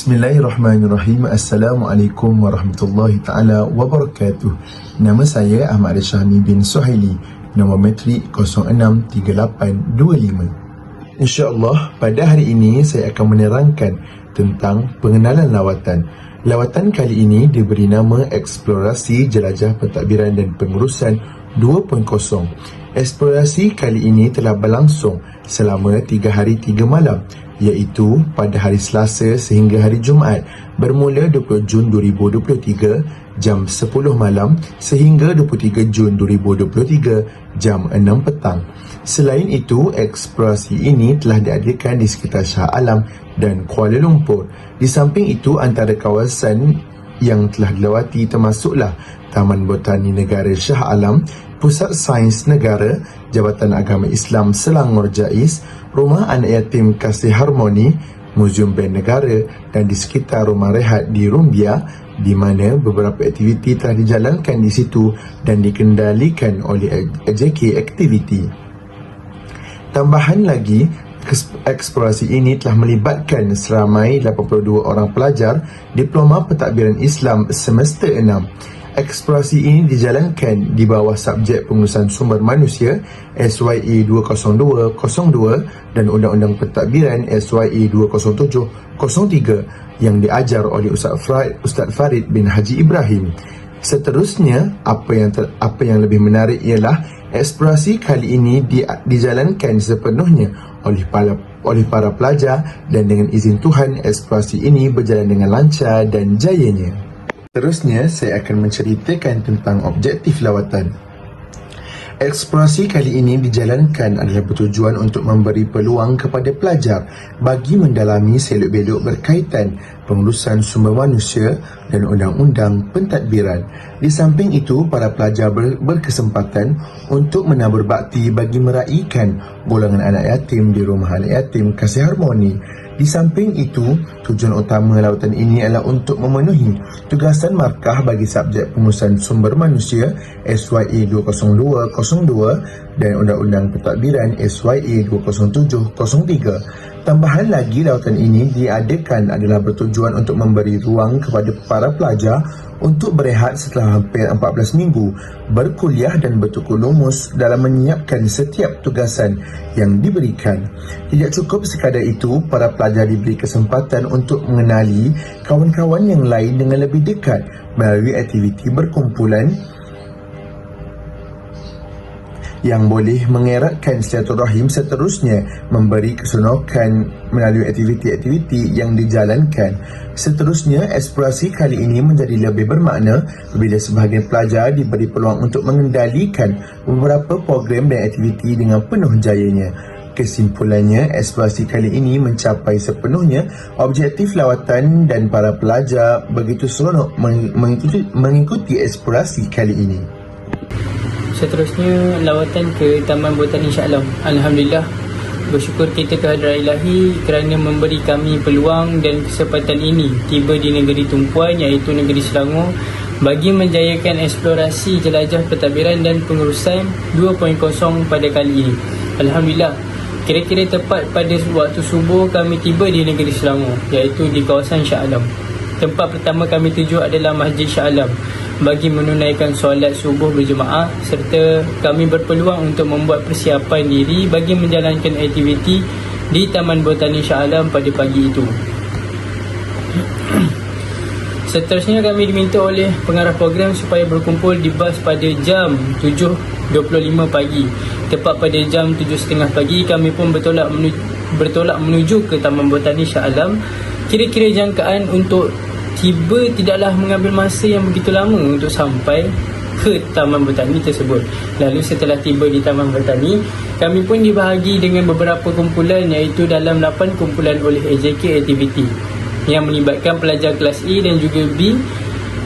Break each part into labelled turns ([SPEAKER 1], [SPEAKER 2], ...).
[SPEAKER 1] Bismillahirrahmanirrahim. Assalamualaikum warahmatullahi ta'ala wabarakatuh. Nama saya Ahmad Syahmi bin Suhaili. Nombor metrik 063825. InsyaAllah pada hari ini saya akan menerangkan tentang pengenalan lawatan. Lawatan kali ini diberi nama Eksplorasi Jelajah Pentadbiran dan Pengurusan 2.0. Eksplorasi kali ini telah berlangsung selama 3 hari 3 malam, iaitu pada hari Selasa sehingga hari Jumaat, bermula 20 Jun 2023 jam 10 malam sehingga 23 Jun 2023 jam 6 petang. Selain itu, eksplorasi ini telah diadakan di sekitar Shah Alam dan Kuala Lumpur. Di samping itu, antara kawasan yang telah dilawati termasuklah Taman Botani Negara Shah Alam, Pusat Sains Negara, Jabatan Agama Islam Selangor JAIS, Rumah Anak Yatim Kasih Harmoni, Muzium Band Negara dan di sekitar Rumah Rehat di Rumbia, di mana beberapa aktiviti telah dijalankan di situ dan dikendalikan oleh AJK Activity. Tambahan lagi, eksplorasi ini telah melibatkan seramai 82 orang pelajar Diploma Pentadbiran Islam semester 6. Eksplorasi ini dijalankan di bawah subjek pengurusan sumber manusia SYE 20202 dan Undang-Undang Pentadbiran SYE 20703 yang diajar oleh Ustaz Farid bin Haji Ibrahim. Seterusnya, apa yang lebih menarik ialah eksplorasi kali ini dijalankan sepenuhnya oleh para pelajar dan dengan izin Tuhan eksplorasi ini berjalan dengan lancar dan jayanya. Seterusnya, saya akan menceritakan tentang objektif lawatan. Eksplorasi kali ini dijalankan adalah bertujuan untuk memberi peluang kepada pelajar bagi mendalami seluk-beluk berkaitan pengurusan sumber manusia dan undang-undang pentadbiran. Di samping itu, para pelajar berkesempatan untuk menabur bakti bagi meraihkan golongan anak yatim di Rumah Anak Yatim Kasih Harmoni. Di samping itu, tujuan utama lawatan ini adalah untuk memenuhi tugasan markah bagi subjek pengurusan sumber manusia SYE 20202 dan Undang-Undang Pentadbiran SYE 20703. Tambahan lagi, lawatan ini diadakan adalah bertujuan untuk memberi ruang kepada para pelajar untuk berehat setelah hampir 14 minggu berkuliah dan bertukar lumus dalam menyiapkan setiap tugasan yang diberikan. Tidak cukup sekadar itu, para pelajar diberi kesempatan untuk mengenali kawan-kawan yang lain dengan lebih dekat melalui aktiviti berkumpulan yang boleh mengeratkan silaturahim. Seterusnya, memberi keseronokan melalui aktiviti-aktiviti yang dijalankan. Seterusnya, eksplorasi kali ini menjadi lebih bermakna bila sebahagian pelajar diberi peluang untuk mengendalikan beberapa program dan aktiviti dengan penuh jayanya. Kesimpulannya, eksplorasi kali ini mencapai sepenuhnya objektif lawatan dan para pelajar begitu seronok mengikuti eksplorasi kali ini.
[SPEAKER 2] Seterusnya, lawatan ke Taman Botani Shah Alam. Alhamdulillah, bersyukur kita kehadirat Ilahi kerana memberi kami peluang dan kesempatan ini tiba di negeri tumpuan iaitu negeri Selangor bagi menjayakan eksplorasi jelajah pentadbiran dan pengurusan 2.0 pada kali ini. Alhamdulillah, kira-kira tepat pada waktu subuh kami tiba di negeri Selangor iaitu di kawasan Shah Alam. Tempat pertama kami tuju adalah Masjid Shah Alam bagi menunaikan solat subuh berjemaah, serta kami berpeluang untuk membuat persiapan diri bagi menjalankan aktiviti di Taman Botani Shah Alam pada pagi itu. Seterusnya, kami diminta oleh pengarah program supaya berkumpul di bas pada jam 7.25 pagi. Tepat pada jam 7.30 pagi, kami pun bertolak menuju ke Taman Botani Shah Alam. Kira-kira jangkaan untuk tiba tidaklah mengambil masa yang begitu lama untuk sampai ke Taman Botani tersebut. Lalu setelah tiba di Taman Botani, kami pun dibahagi dengan beberapa kumpulan iaitu dalam 8 kumpulan oleh AJK Activity yang melibatkan pelajar kelas A dan juga B,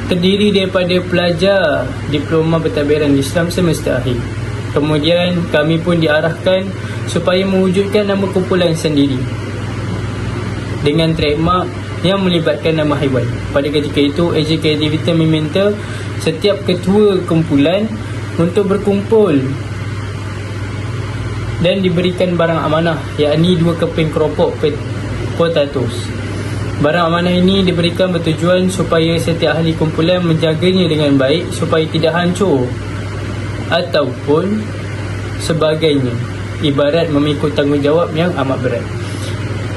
[SPEAKER 2] terdiri daripada pelajar Diploma Pentadbiran Islam semester akhir. Kemudian kami pun diarahkan supaya mewujudkan nama kumpulan sendiri dengan trademark yang melibatkan nama haiwan. Pada ketika itu, AJK Activity meminta setiap ketua kumpulan untuk berkumpul dan diberikan barang amanah, yakni 2 keping keropok potatoes. Barang amanah ini diberikan bertujuan supaya setiap ahli kumpulan menjaganya dengan baik supaya tidak hancur ataupun sebagainya, ibarat memikul tanggungjawab yang amat berat.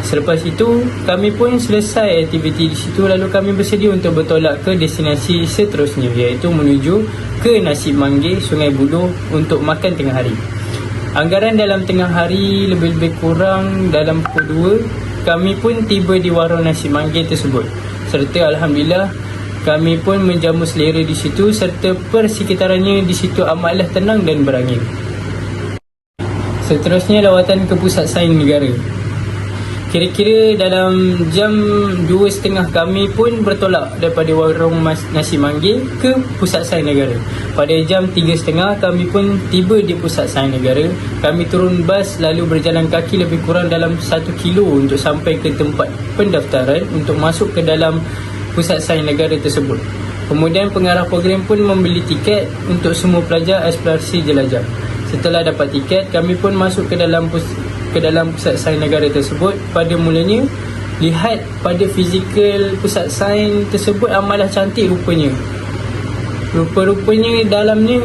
[SPEAKER 2] Selepas itu, kami pun selesai aktiviti di situ, lalu kami bersedia untuk bertolak ke destinasi seterusnya, iaitu menuju ke Nasi Manggil, Sungai Buloh untuk makan tengah hari. Anggaran dalam tengah hari lebih-lebih kurang dalam pukul 2, kami pun tiba di warung Nasi Manggil tersebut. Serta Alhamdulillah, kami pun menjamu selera di situ serta persekitarannya di situ amatlah tenang dan berangin. Seterusnya, lawatan ke Pusat Sains Negara. Kira-kira dalam jam 2.30 kami pun bertolak daripada warung Nasi Manggil ke Pusat Sains Negara. Pada jam 3.30 kami pun tiba di Pusat Sains Negara. Kami turun bas lalu berjalan kaki lebih kurang dalam 1 kilo untuk sampai ke tempat pendaftaran untuk masuk ke dalam Pusat Sains Negara tersebut. Kemudian pengarah program pun membeli tiket untuk semua pelajar eksplorasi jelajah. Setelah dapat tiket, kami pun masuk ke dalam Pusat Sains Negara tersebut. Pada mulanya, lihat pada fizikal Pusat Sains tersebut amatlah cantik rupanya. Rupa-rupanya dalamnya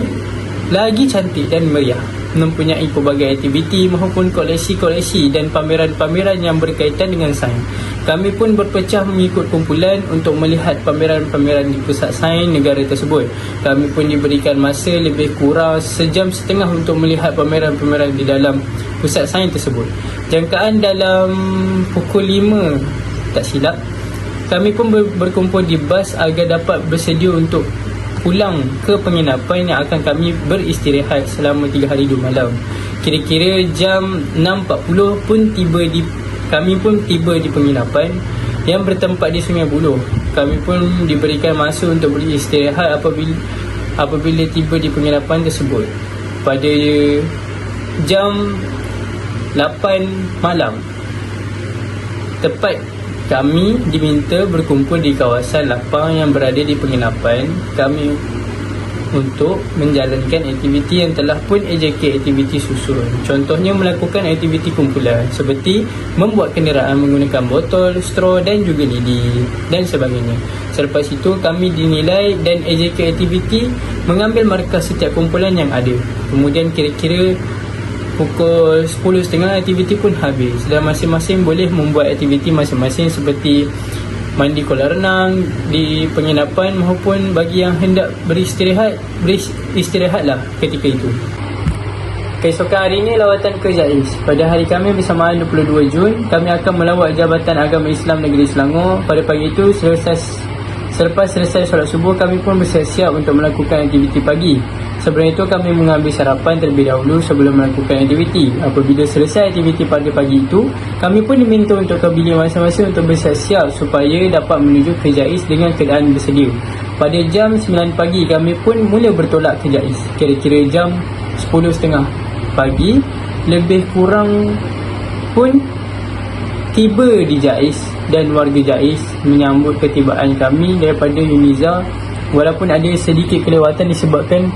[SPEAKER 2] lagi cantik dan meriah, mempunyai pelbagai aktiviti maupun koleksi-koleksi dan pameran-pameran yang berkaitan dengan sains. Kami pun berpecah mengikut kumpulan untuk melihat pameran-pameran di Pusat Sains Negara tersebut. Kami pun diberikan masa lebih kurang sejam setengah untuk melihat pameran-pameran di dalam Pusat Sains tersebut. Jangkaan dalam pukul 5, tak silap, kami pun berkumpul di bas agar dapat bersedia untuk pulang ke penginapan yang akan kami beristirahat selama 3 hari 2 malam. Kira-kira jam 6.40 pun kami pun tiba di penginapan yang bertempat di Sungai Buloh. Kami pun diberikan masa untuk beristirahat apabila tiba di penginapan tersebut pada jam 8 malam. Tepat kami diminta berkumpul di kawasan lapang yang berada di penginapan kami untuk menjalankan aktiviti yang telah pun AJK aktiviti susun. Contohnya melakukan aktiviti kumpulan seperti membuat kenderaan menggunakan botol, straw dan juga lidi dan sebagainya. Selepas itu kami dinilai dan AJK aktiviti mengambil markah setiap kumpulan yang ada. Kemudian kira-kira pukul 10.30 aktiviti pun habis dan masing-masing boleh membuat aktiviti masing-masing seperti mandi kolam renang di penginapan maupun bagi yang hendak beristirahatlah ketika itu. Keesokan hari ini lawatan ke JAIS. Pada hari kami bersamaan 22 Jun, kami akan melawat Jabatan Agama Islam Negeri Selangor. Pada pagi itu selepas selesai solat subuh, kami pun bersiap-siap untuk melakukan aktiviti pagi. Sebelum itu kami mengambil sarapan terlebih dahulu sebelum melakukan aktiviti. Apabila selesai aktiviti pada pagi itu, kami pun diminta untuk ke bilik masing-masing untuk bersiap-siap supaya dapat menuju ke JAIS dengan keadaan bersedia. Pada jam 9 pagi kami pun mula bertolak ke JAIS. Kira-kira jam 10.30 pagi lebih kurang pun tiba di JAIS dan warga JAIS menyambut ketibaan kami daripada Uniza. Walaupun ada sedikit kelewatan disebabkan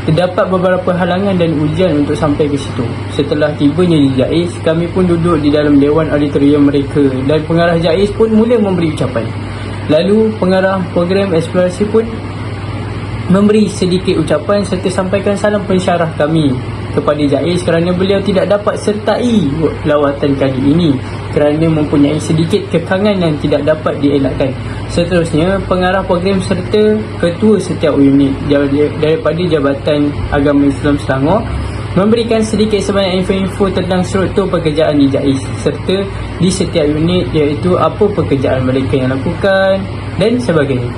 [SPEAKER 2] terdapat beberapa halangan dan ujian untuk sampai ke situ. Setelah tibanya di JAIS, kami pun duduk di dalam dewan auditorium mereka dan pengarah JAIS pun mula memberi ucapan. Lalu pengarah program eksplorasi pun memberi sedikit ucapan serta sampaikan salam pensyarah kami kepada JAIS kerana beliau tidak dapat sertai lawatan kali ini kerana mempunyai sedikit kekangan yang tidak dapat dielakkan. Seterusnya, pengarah program serta ketua setiap unit daripada Jabatan Agama Islam Selangor memberikan sedikit sebanyak info-info tentang struktur pekerjaan di JAIS serta di setiap unit, iaitu apa pekerjaan mereka yang lakukan dan sebagainya.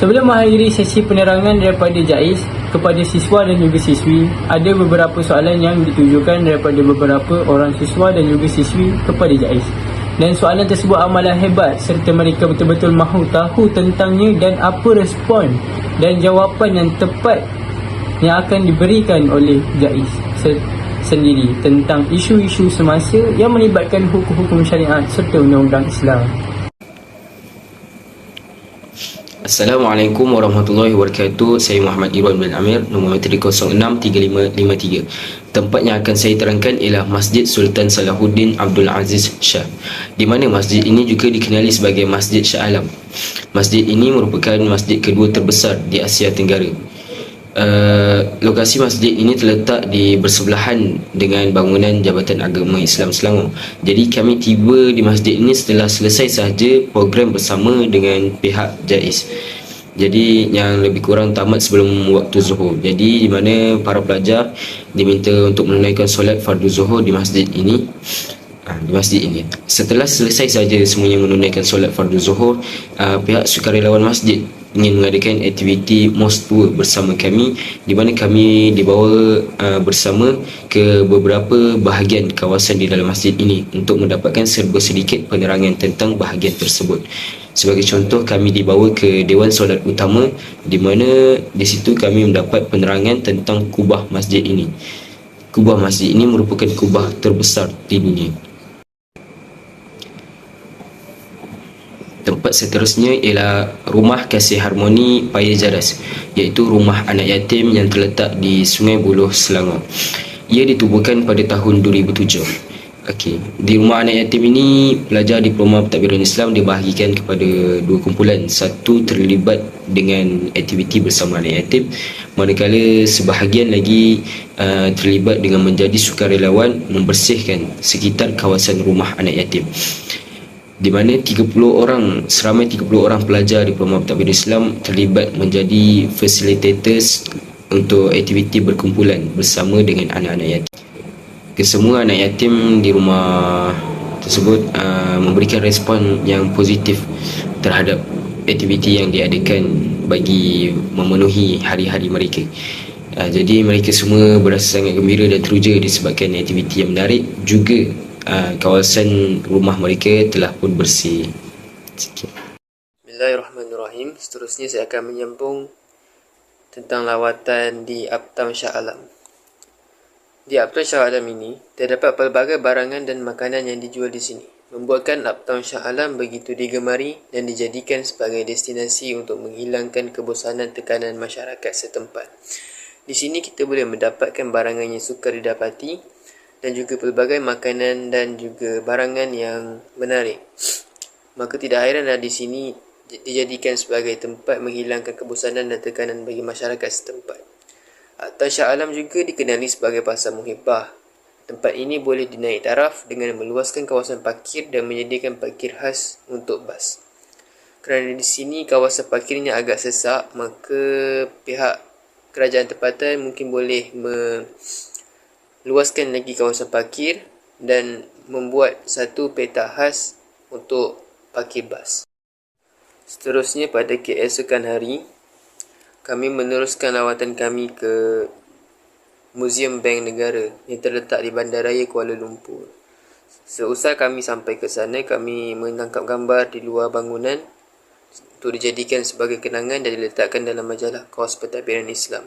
[SPEAKER 2] Sebelum mengakhiri sesi penerangan daripada JAIS kepada siswa dan juga siswi, ada beberapa soalan yang ditujukan daripada beberapa orang siswa dan juga siswi kepada JAIS. Dan soalan tersebut amatlah hebat serta mereka betul-betul mahu tahu tentangnya dan apa respon dan jawapan yang tepat yang akan diberikan oleh JAIS sendiri tentang isu-isu semasa yang melibatkan hukum-hukum syariat serta undang-undang Islam.
[SPEAKER 3] Assalamualaikum warahmatullahi wabarakatuh. Saya Muhammad Irwan bin Amir, nombor matrik 063553. Tempat yang akan saya terangkan ialah Masjid Sultan Salahuddin Abdul Aziz Shah, di mana masjid ini juga dikenali sebagai Masjid Shah Alam. Masjid ini merupakan masjid kedua terbesar di Asia Tenggara. Lokasi masjid ini terletak di bersebelahan dengan bangunan Jabatan Agama Islam Selangor. Jadi kami tiba di masjid ini setelah selesai sahaja program bersama dengan pihak JAIS. Jadi yang lebih kurang tamat sebelum waktu zuhur. Jadi di mana para pelajar diminta untuk menunaikan solat fardu zuhur di masjid ini. Setelah selesai saja semuanya menunaikan solat fardu zuhur, pihak sukarelawan masjid ingin mengadakan aktiviti mosque tour bersama kami, di mana kami dibawa bersama ke beberapa bahagian kawasan di dalam masjid ini untuk mendapatkan serba sedikit penerangan tentang bahagian tersebut. Sebagai contoh, kami dibawa ke Dewan Solat Utama, di mana di situ kami mendapat penerangan tentang kubah masjid ini. Kubah masjid ini merupakan kubah terbesar di dunia. Tempat seterusnya ialah Rumah Kasih Harmoni Paya Jaras, iaitu rumah anak yatim yang terletak di Sungai Buloh, Selangor. Ia ditubuhkan pada tahun 2007. Di rumah anak yatim ini, pelajar diploma pentadbiran Islam dibahagikan kepada dua kumpulan. Satu terlibat dengan aktiviti bersama anak yatim, manakala sebahagian lagi terlibat dengan menjadi sukarelawan membersihkan sekitar kawasan rumah anak yatim, di mana seramai 30 orang pelajar diploma pentadbiran Islam terlibat menjadi facilitators untuk aktiviti berkumpulan bersama dengan anak-anak yatim. Kesemua anak yatim di rumah tersebut memberikan respon yang positif terhadap aktiviti yang diadakan bagi memenuhi hari-hari mereka. Jadi mereka semua berasa sangat gembira dan teruja disebabkan aktiviti yang menarik. Juga kawasan rumah mereka telah pun bersih.
[SPEAKER 4] Bismillahirrahmanirrahim. Seterusnya saya akan menyambung tentang lawatan di Uptown Shah Alam. Di Uptown Shah Alam ini, terdapat pelbagai barangan dan makanan yang dijual di sini, membuatkan Uptown Shah Alam begitu digemari dan dijadikan sebagai destinasi untuk menghilangkan kebosanan tekanan masyarakat setempat. Di sini kita boleh mendapatkan barangan yang sukar didapati dan juga pelbagai makanan dan juga barangan yang menarik. Maka tidak heranlah di sini dijadikan sebagai tempat menghilangkan kebosanan dan tekanan bagi masyarakat setempat. Uptown Shah Alam juga dikenali sebagai Pasar Muhibbah. Tempat ini boleh dinaik taraf dengan meluaskan kawasan parkir dan menyediakan parkir khas untuk bas. Kerana di sini kawasan parkirnya agak sesak, maka pihak kerajaan tempatan mungkin boleh meluaskan lagi kawasan parkir dan membuat satu peta khas untuk parkir bas. Seterusnya, pada keesokan hari, kami meneruskan lawatan kami ke Muzium Bank Negara yang terletak di Bandaraya Kuala Lumpur. Seusai kami sampai ke sana, kami menangkap gambar di luar bangunan untuk dijadikan sebagai kenangan dan diletakkan dalam majalah Kos Pentadbiran Islam.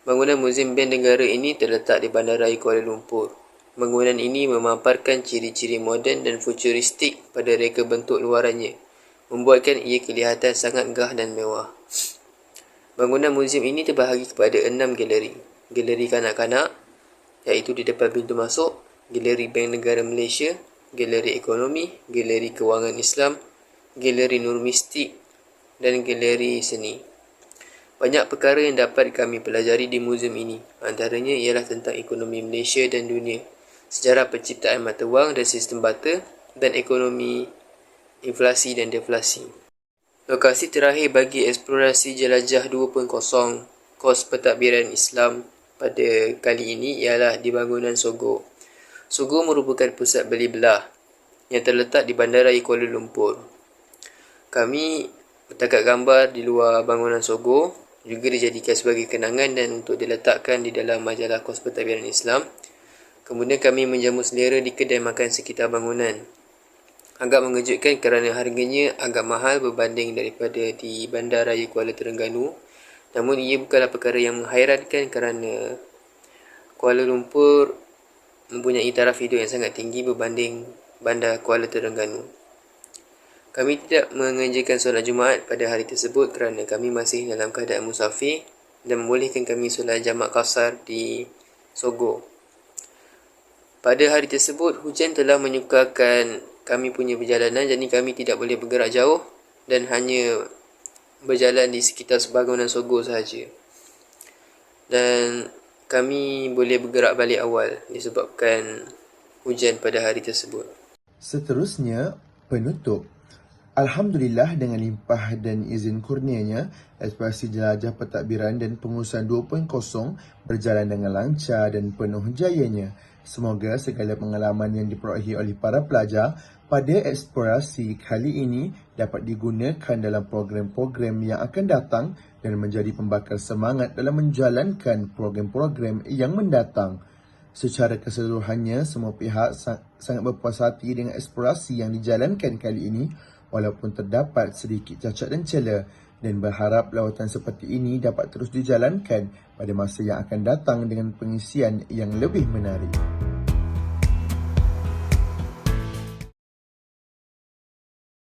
[SPEAKER 4] Bangunan Muzium Bank Negara ini terletak di Bandaraya Kuala Lumpur. Bangunan ini memaparkan ciri-ciri moden dan futuristik pada reka bentuk luarannya, membuatkan ia kelihatan sangat megah dan mewah. Bangunan muzium ini terbahagi kepada 6 galeri. Galeri kanak-kanak, iaitu di depan pintu masuk, Galeri Bank Negara Malaysia, Galeri Ekonomi, Galeri Kewangan Islam, Galeri Nur Mistik dan Galeri Seni. Banyak perkara yang dapat kami pelajari di muzium ini. Antaranya ialah tentang ekonomi Malaysia dan dunia, sejarah penciptaan mata wang dan sistem barter, dan ekonomi inflasi dan deflasi. Lokasi terakhir bagi eksplorasi jelajah 2.0 Kos Pentadbiran Islam pada kali ini ialah di bangunan Sogo. Sogo merupakan pusat beli belah yang terletak di Bandaraya Kuala Lumpur. Kami bertangkap gambar di luar bangunan Sogo, juga dijadikan sebagai kenangan dan untuk diletakkan di dalam majalah Kos Pentadbiran Islam. Kemudian kami menjamu selera di kedai makan sekitar bangunan. Agak mengejutkan kerana harganya agak mahal berbanding daripada di Bandaraya Kuala Terengganu. Namun ia bukanlah perkara yang menghairankan kerana Kuala Lumpur mempunyai taraf hidup yang sangat tinggi berbanding Bandar Kuala Terengganu. Kami tidak mengerjakan solat Jumaat pada hari tersebut kerana kami masih dalam keadaan musafir dan membolehkan kami solat jamak qasar di Sogo. Pada hari tersebut, hujan telah menyukarkan kami punya perjalanan, jadi kami tidak boleh bergerak jauh dan hanya berjalan di sekitar bangunan Sogo sahaja. Dan kami boleh bergerak balik awal disebabkan hujan pada hari tersebut.
[SPEAKER 1] Seterusnya, penutup. Alhamdulillah dengan limpah dan izin kurnianya, eksplorasi jelajah pentadbiran dan pengurusan 2.0 berjalan dengan lancar dan penuh jayanya. Semoga segala pengalaman yang diperolehi oleh para pelajar pada eksplorasi kali ini dapat digunakan dalam program-program yang akan datang dan menjadi pembakar semangat dalam menjalankan program-program yang mendatang. Secara keseluruhannya, semua pihak sangat berpuas hati dengan eksplorasi yang dijalankan kali ini walaupun terdapat sedikit cacat dan celah, dan berharap lawatan seperti ini dapat terus dijalankan pada masa yang akan datang dengan pengisian yang lebih menarik.